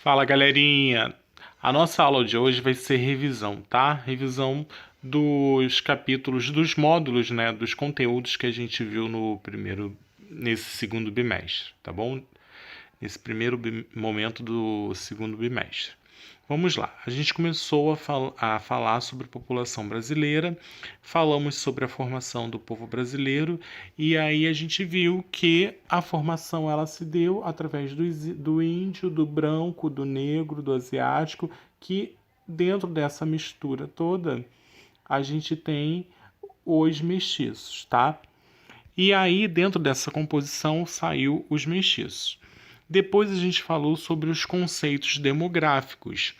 Fala, galerinha! A nossa aula de hoje vai ser revisão, tá? Revisão dos capítulos, dos módulos, né? Dos conteúdos que a gente viu nesse segundo bimestre, tá bom? Nesse primeiro momento do segundo bimestre. Vamos lá. A gente começou a falar sobre a população brasileira, falamos sobre a formação do povo brasileiro e aí a gente viu que a formação ela se deu através do índio, do branco, do negro, do asiático, que dentro dessa mistura toda a gente tem os mestiços, tá? E aí dentro dessa composição saiu os mestiços. Depois a gente falou sobre os conceitos demográficos.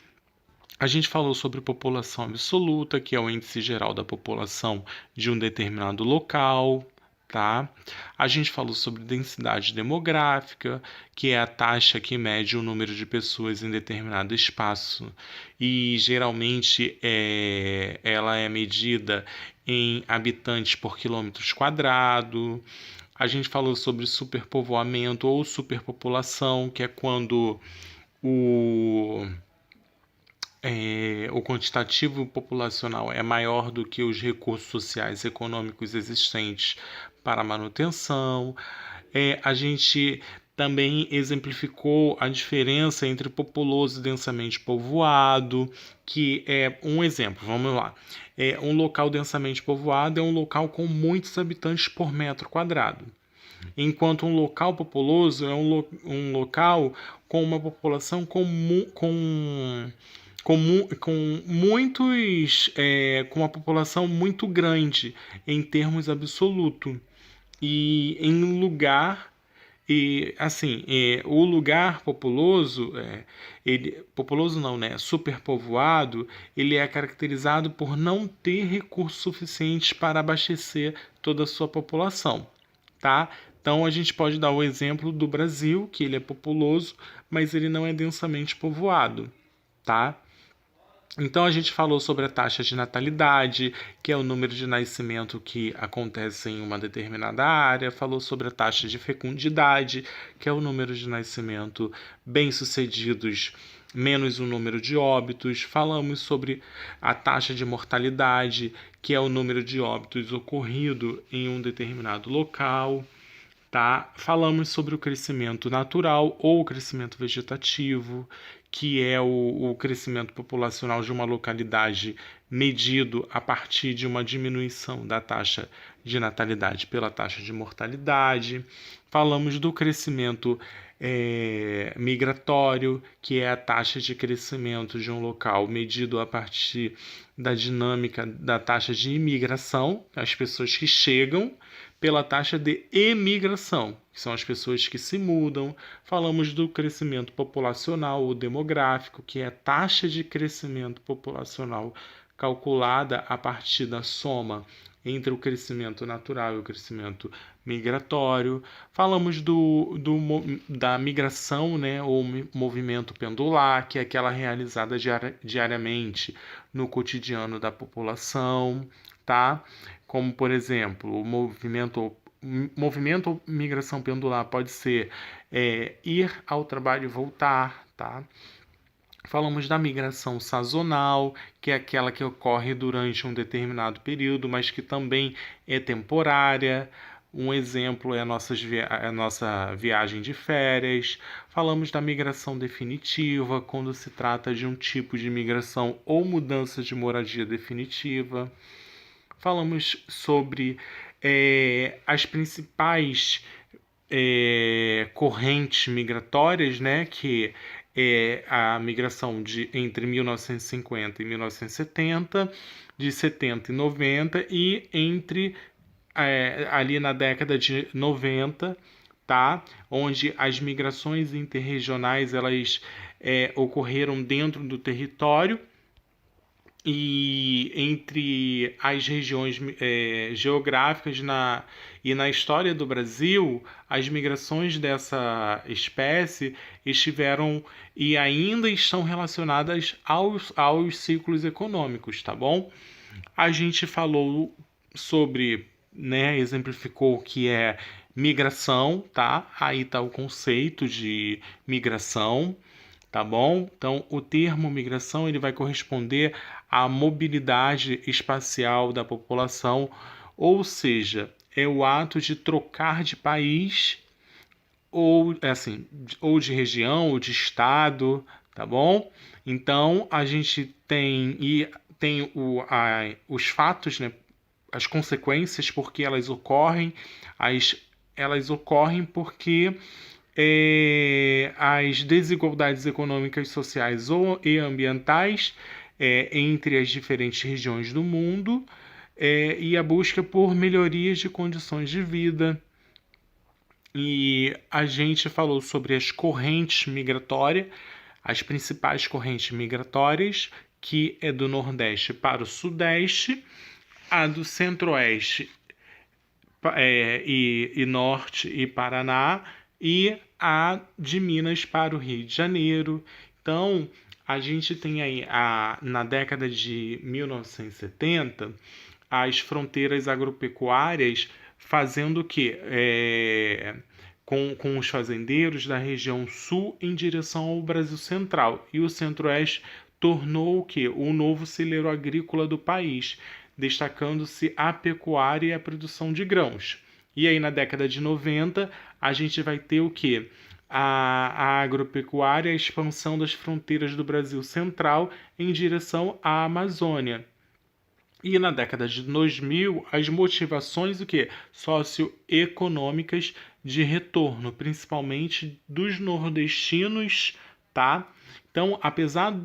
A gente falou sobre população absoluta, que é o índice geral da população de um determinado local, tá? A gente falou sobre densidade demográfica, que é a taxa que mede o número de pessoas em determinado espaço e geralmente ela é medida em habitantes por quilômetros quadrados. A gente falou sobre superpovoamento ou superpopulação, que é quando o, o quantitativo populacional é maior do que os recursos sociais e econômicos existentes para a manutenção. A gente também exemplificou a diferença entre populoso e densamente povoado, que é um exemplo, vamos lá. Um local densamente povoado é um local com muitos habitantes por metro quadrado, enquanto um local populoso é um local com uma população com muitos, com uma população muito grande em termos absolutos. E em lugar e assim, o lugar populoso, populoso não, né? Superpovoado, ele é caracterizado por não ter recursos suficientes para abastecer toda a sua população, tá? Então a gente pode dar o exemplo do Brasil, que ele é populoso, mas ele não é densamente povoado, tá? Então a gente falou sobre a taxa de natalidade, que é o número de nascimento que acontece em uma determinada área, falou sobre a taxa de fecundidade, que é o número de nascimento bem-sucedidos menos o número de óbitos, falamos sobre a taxa de mortalidade, que é o número de óbitos ocorrido em um determinado local. Tá? Falamos sobre o crescimento natural ou o crescimento vegetativo, que é o crescimento populacional de uma localidade medido a partir de uma diminuição da taxa de natalidade pela taxa de mortalidade. Falamos do crescimento migratório, que é a taxa de crescimento de um local medido a partir da dinâmica da taxa de imigração, as pessoas que chegam, pela taxa de emigração, que são as pessoas que se mudam. Falamos do crescimento populacional ou demográfico, que é a taxa de crescimento populacional calculada a partir da soma entre o crescimento natural e o crescimento migratório. Falamos da migração, né, ou movimento pendular, que é aquela realizada diariamente no cotidiano da população, tá? Como, por exemplo, o movimento ou migração pendular pode ser ir ao trabalho e voltar, tá? Falamos da migração sazonal, que é aquela que ocorre durante um determinado período, mas que também é temporária. Um exemplo é a nossa viagem de férias. Falamos da migração definitiva, quando se trata de um tipo de migração ou mudança de moradia definitiva. Falamos sobre as principais correntes migratórias, né, que é a migração entre 1950 e 1970, de 70 e 90, e entre ali na década de 90, tá? Onde as migrações interregionais elas ocorreram dentro do território e entre as regiões geográficas e na história do Brasil, as migrações dessa espécie estiveram e ainda estão relacionadas aos ciclos econômicos, tá bom? A gente falou sobre, né, exemplificou o que é migração, tá? Aí tá o conceito de migração. tá bom? Então, o termo migração ele vai corresponder à mobilidade espacial da população, ou seja, é o ato de trocar de país ou assim, ou de região, ou de estado, tá bom? Então, a gente tem os fatos, né? As consequências porque elas ocorrem, elas ocorrem porque as desigualdades econômicas, sociais e ambientais entre as diferentes regiões do mundo e a busca por melhorias de condições de vida. E a gente falou sobre as correntes migratórias, as principais correntes migratórias, que é do Nordeste para o Sudeste, a do Centro-Oeste e Norte e Paraná, e a de Minas para o Rio de Janeiro. Então, a gente tem aí, na década de 1970, as fronteiras agropecuárias fazendo o quê? Com os fazendeiros da região sul em direção ao Brasil Central. E o Centro-Oeste tornou o quê? O novo celeiro agrícola do país, destacando-se a pecuária e a produção de grãos. E aí, na década de 90, a gente vai ter o quê? A agropecuária, a expansão das fronteiras do Brasil Central em direção à Amazônia. E na década de 2000, as motivações o quê? Socioeconômicas de retorno, principalmente dos nordestinos, tá? Então, apesar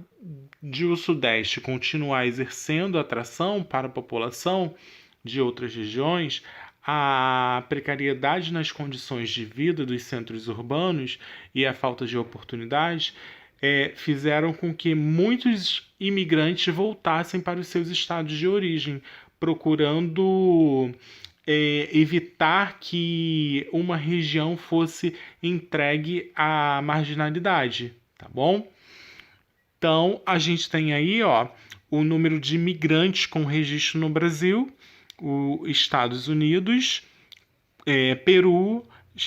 de o Sudeste continuar exercendo atração para a população de outras regiões, a precariedade nas condições de vida dos centros urbanos e a falta de oportunidades fizeram com que muitos imigrantes voltassem para os seus estados de origem, procurando evitar que uma região fosse entregue à marginalidade, tá bom? Então, a gente tem aí, ó, o número de imigrantes com registro no Brasil, os Estados Unidos, Peru,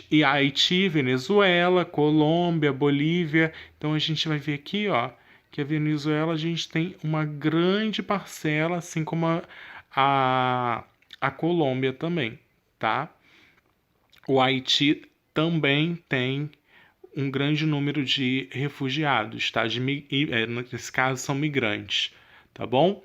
e Haiti, Venezuela, Colômbia, Bolívia. Então a gente vai ver aqui, ó, que a Venezuela a gente tem uma grande parcela, assim como a Colômbia também, tá? O Haiti também tem um grande número de refugiados, tá? Nesse caso são migrantes, tá bom?